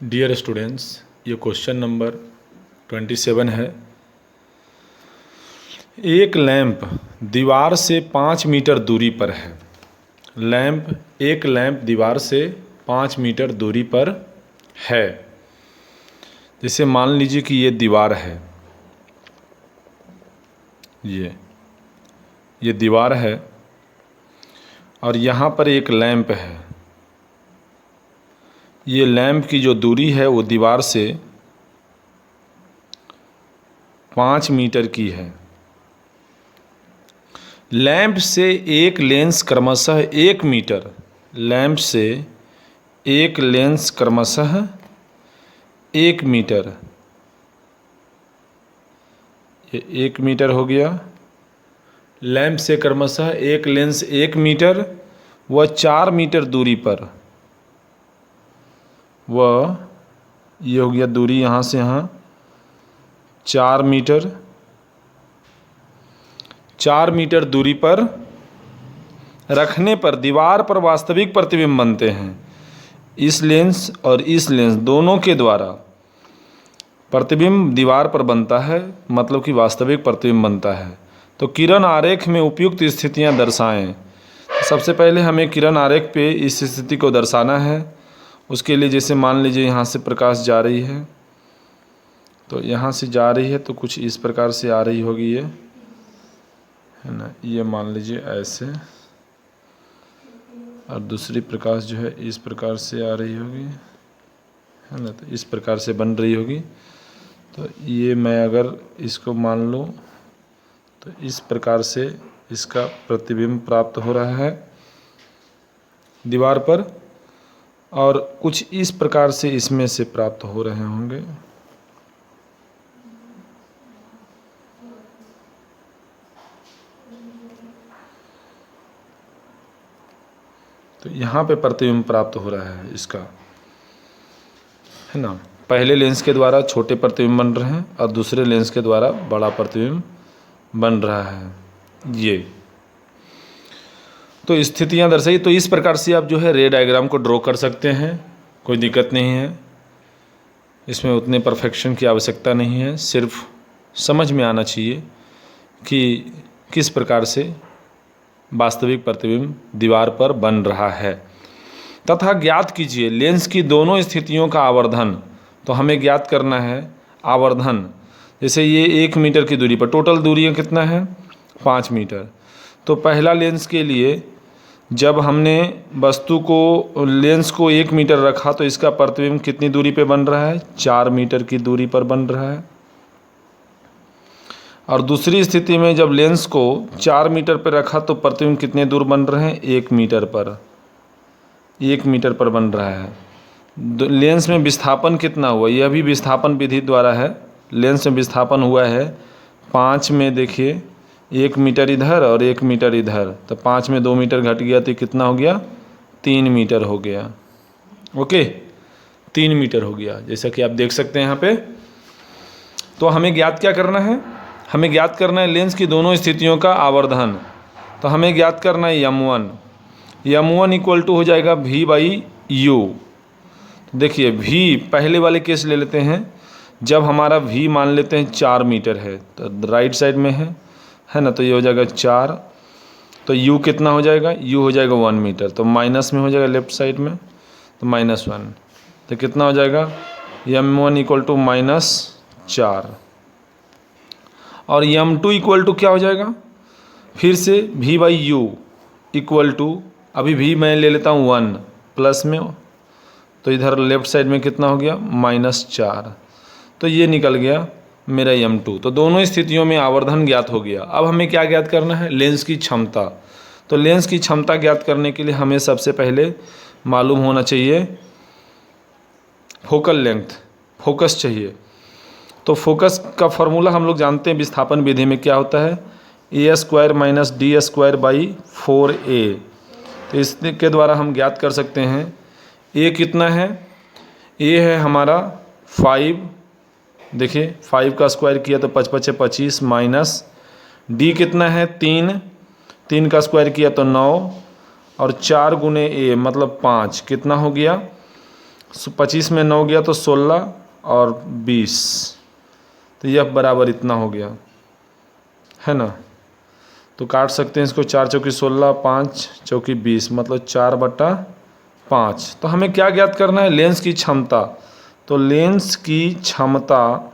Dear students, ये question number 27 है। एक लैंप दीवार से 5 मीटर दूरी पर है। एक लैंप दीवार से 5 मीटर दूरी पर है। जैसे मान लीजिए कि ये दीवार है, ये दीवार है और यहाँ पर एक लैंप है। ये लैंप की जो दूरी है वो दीवार से 5 मीटर की है। लैंप से एक लेंस क्रमशः 1 मीटर, लैंप से एक लेंस क्रमशः 1 मीटर, ये 1 मीटर हो गया। लैंप से क्रमशः एक लेंस 1 मीटर व 4 मीटर दूरी पर, वह ये हो गया दूरी यहाँ से यहाँ 4 मीटर, 4 मीटर दूरी पर रखने पर दीवार पर वास्तविक प्रतिबिंब बनते हैं। इस लेंस और इस लेंस दोनों के द्वारा प्रतिबिंब दीवार पर बनता है, मतलब कि वास्तविक प्रतिबिंब बनता है। तो किरण आरेख में उपयुक्त स्थितियां दर्शाएं। सबसे पहले हमें किरण आरेख पे इस स्थिति को दर्शाना है। उसके लिए जैसे मान लीजिए यहाँ से प्रकाश जा रही है, तो यहाँ से जा रही है तो कुछ इस प्रकार से आ रही होगी, ये है ना। ये मान लीजिए ऐसे, और दूसरी प्रकाश जो है इस प्रकार से आ रही होगी, है ना। तो इस प्रकार से बन रही होगी। तो ये मैं अगर इसको मान लूँ तो इस प्रकार से इसका प्रतिबिंब प्राप्त हो रहा है दीवार पर, और कुछ इस प्रकार से इसमें से प्राप्त हो रहे होंगे। तो यहाँ पे प्रतिबिंब प्राप्त हो रहा है इसका, है ना। पहले लेंस के द्वारा छोटे प्रतिबिंब बन रहे हैं और दूसरे लेंस के द्वारा बड़ा प्रतिबिंब बन रहा है। ये तो स्थितियाँ दर्शाई। तो इस प्रकार से आप जो है रे डायग्राम को ड्रॉ कर सकते हैं, कोई दिक्कत नहीं है। इसमें उतने परफेक्शन की आवश्यकता नहीं है, सिर्फ समझ में आना चाहिए कि किस प्रकार से वास्तविक प्रतिबिंब दीवार पर बन रहा है। तथा ज्ञात कीजिए लेंस की दोनों स्थितियों का आवर्धन। तो हमें ज्ञात करना है आवर्धन। जैसे ये 1 मीटर की दूरी पर, टोटल दूरियाँ कितना है 5 मीटर। तो पहला लेंस के लिए जब हमने वस्तु को, लेंस को 1 मीटर रखा तो इसका प्रतिबिंब कितनी दूरी पे बन रहा है, 4 मीटर की दूरी पर बन रहा है। और दूसरी स्थिति में जब लेंस को 4 मीटर पर रखा तो प्रतिबिंब कितने दूर बन रहे हैं, 1 मीटर पर, 1 मीटर पर बन रहा है। लेंस में विस्थापन कितना हुआ, यह भी विस्थापन विधि द्वारा है। लेंस में विस्थापन हुआ है 5 में, देखिए 1 मीटर इधर और 1 मीटर इधर, तो 5 में 2 मीटर घट गया तो कितना हो गया, 3 मीटर हो गया। ओके, 3 मीटर हो गया, जैसा कि आप देख सकते हैं यहाँ पे। तो हमें ज्ञात क्या करना है, हमें ज्ञात करना है लेंस की दोनों स्थितियों का आवर्धन। तो हमें ज्ञात करना है m1 इक्वल टू हो जाएगा v/u। देखिए v, पहले वाले केस ले लेते हैं। जब हमारा v मान लेते हैं 4 मीटर है, तो राइट साइड में है ना, तो ये हो जाएगा 4। तो u कितना हो जाएगा, u हो जाएगा 1 मीटर, तो माइनस में हो जाएगा लेफ्ट साइड में, तो -1। तो कितना हो जाएगा m1 इक्वल टू -4, और m2 इक्वल टू क्या हो जाएगा, फिर से v/u इक्वल टू, अभी v मैं ले लेता हूँ 1 प्लस में, तो इधर लेफ्ट साइड में कितना हो गया -4। तो ये निकल गया मेरा m2। तो दोनों स्थितियों में आवर्धन ज्ञात हो गया। अब हमें क्या ज्ञात करना है, लेंस की क्षमता। तो लेंस की क्षमता ज्ञात करने के लिए हमें सबसे पहले मालूम होना चाहिए फोकल लेंथ, फोकस चाहिए। तो फोकस का फॉर्मूला हम लोग जानते हैं विस्थापन विधि में क्या होता है, a² - d²/4a। तो इसके द्वारा हम ज्ञात कर सकते हैं a कितना है, a है हमारा 5, देखिए 5 का स्क्वायर किया तो 5 × 5 = 25, माइनस d कितना है 3 का स्क्वायर किया तो 9, और 4 × a मतलब 5, कितना हो गया 25 में 9 गया तो 16 और 20, तो यह बराबर इतना हो गया, है ना। तो काट सकते हैं इसको, 4 चौकी 16, 5 चौकी 20, मतलब 4/5। तो हमें क्या ज्ञात करना है? लेंस की क्षमता। तो लेंस की क्षमता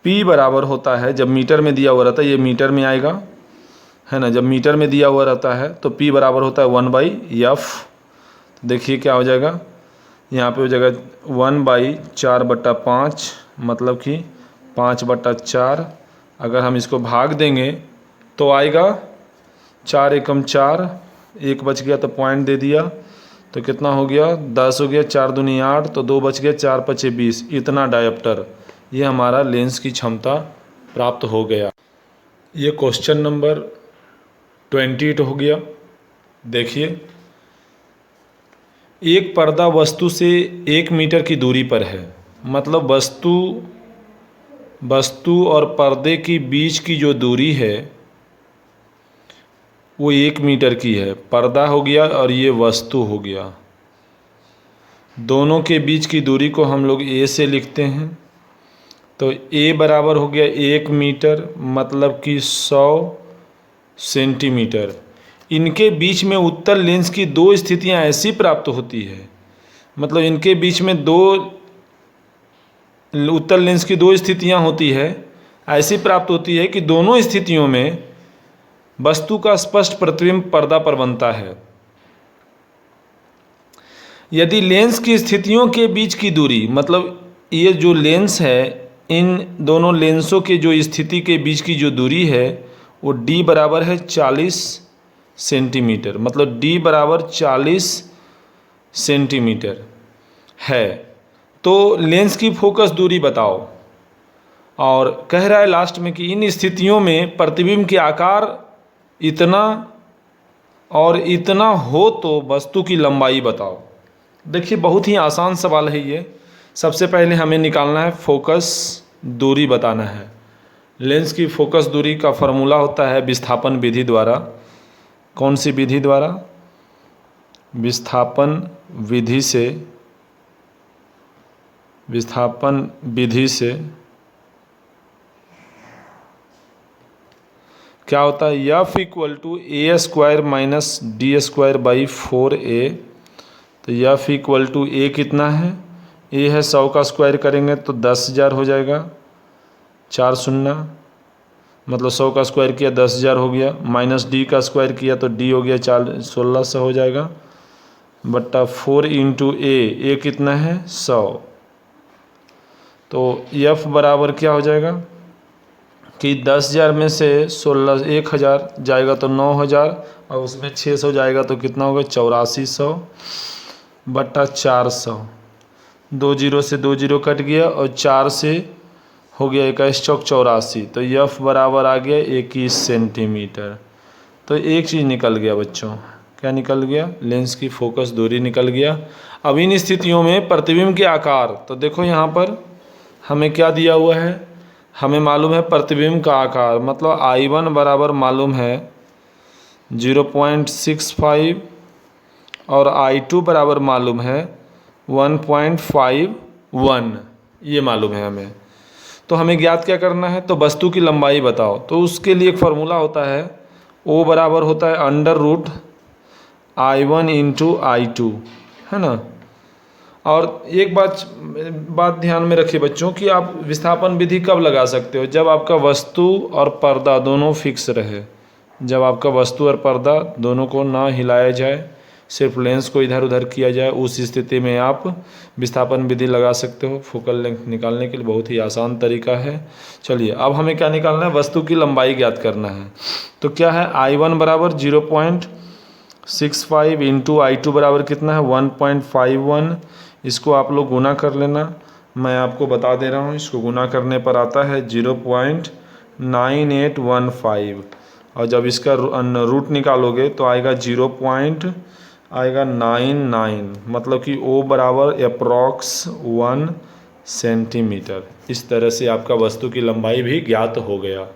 P बराबर होता है, जब मीटर में दिया हुआ रहता है, ये मीटर में आएगा, है ना। जब मीटर में दिया हुआ रहता है तो P बराबर होता है 1/f। देखिए क्या हो जाएगा, यहाँ पे हो जाएगा 1/4/5, मतलब कि 5/4। अगर हम इसको भाग देंगे तो आएगा 4 एकम 4, 1 बच गया तो पॉइंट दे दिया, तो कितना हो गया? 10 हो गया, 4 दूनी 8, तो 2 बच गया, 4 5 20। इतना डायोप्टर, ये हमारा लेंस की क्षमता प्राप्त हो गया। ये क्वेश्चन नंबर 28 हो गया। देखिए, एक पर्दा वस्तु से 1 मीटर की दूरी पर है, मतलब वस्तु और पर्दे की बीच की जो दूरी है वो 1 मीटर की है। पर्दा हो गया और ये वस्तु हो गया, दोनों के बीच की दूरी को हम लोग A से लिखते हैं। तो A बराबर हो गया 1 मीटर, मतलब कि 100 सेंटीमीटर। इनके बीच में उत्तल लेंस की 2 स्थितियां ऐसी प्राप्त होती है, मतलब इनके बीच में उत्तल लेंस की 2 स्थितियां होती है, ऐसी प्राप्त होती है कि दोनों स्थितियों में वस्तु का स्पष्ट प्रतिबिंब पर्दा पर बनता है। यदि लेंस की स्थितियों के बीच की दूरी, मतलब ये जो लेंस है, इन दोनों लेंसों के जो स्थिति के बीच की जो दूरी है वो D बराबर है 40 सेंटीमीटर, मतलब D बराबर 40 सेंटीमीटर है। तो लेंस की फोकस दूरी बताओ, और कह रहा है लास्ट में कि इन स्थितियों में प्रतिबिंब के आकार इतना और इतना हो तो वस्तु की लंबाई बताओ। देखिए, बहुत ही आसान सवाल है ये। सबसे पहले हमें निकालना है फोकस दूरी, बताना है। लेंस की फोकस दूरी का फॉर्मूला होता है विस्थापन विधि द्वारा। कौन सी विधि द्वारा? विस्थापन विधि से क्या होता है? F = a² - d²/4a। तो F = a कितना है? a है 100 का स्क्वायर करेंगे तो 10,000 हो जाएगा, 4 शून्य, मतलब 100 का स्क्वायर किया 10,000 हो गया, माइनस d का स्क्वायर किया तो d हो गया 1600 हो जाएगा, बट्टा 4 × a कितना है? 100। तो F बराबर क्या हो जाएगा कि 10,000 में से 1,000 जाएगा तो 9,000, और उसमें 600 जाएगा तो कितना होगा? 8400 बट्टा 400। 2 0 से 2 0 कट गया, और 4 से हो गया 21 चौक 84। तो F बराबर आ गया 21 सेंटीमीटर। तो एक चीज़ निकल गया बच्चों, क्या निकल गया? लेंस की फोकस दूरी निकल गया। अब इन स्थितियों में प्रतिबिंब के आकार, तो देखो यहाँ पर हमें क्या दिया हुआ है? हमें मालूम है प्रतिबिंब का आकार, मतलब I1 बराबर मालूम है 0.65 और I2 बराबर मालूम है 1.51, ये मालूम है हमें। तो हमें ज्ञात क्या करना है? तो वस्तु की लंबाई बताओ। तो उसके लिए एक फार्मूला होता है, O बराबर होता है √I1 × I2, है ना। और एक बात ध्यान में रखिए बच्चों कि आप विस्थापन विधि कब लगा सकते हो? जब आपका वस्तु और पर्दा दोनों फिक्स रहे, जब आपका वस्तु और पर्दा दोनों को ना हिलाया जाए, सिर्फ लेंस को इधर उधर किया जाए, उस स्थिति में आप विस्थापन विधि लगा सकते हो। फोकल लेंथ निकालने के लिए बहुत ही आसान तरीका है। चलिए, अब हमें क्या निकालना है? वस्तु की लंबाई ज्ञात करना है। तो क्या है? I1 बराबर 0.65 × I2 बराबर कितना है? 1.51। इसको आप लोग गुना कर लेना, मैं आपको बता दे रहा हूँ। इसको गुना करने पर आता है 0.9815, और जब इसका रूट निकालोगे तो आएगा 0.99, मतलब कि O बराबर अप्रॉक्स 1 सेंटीमीटर। इस तरह से आपका वस्तु की लंबाई भी ज्ञात हो गया।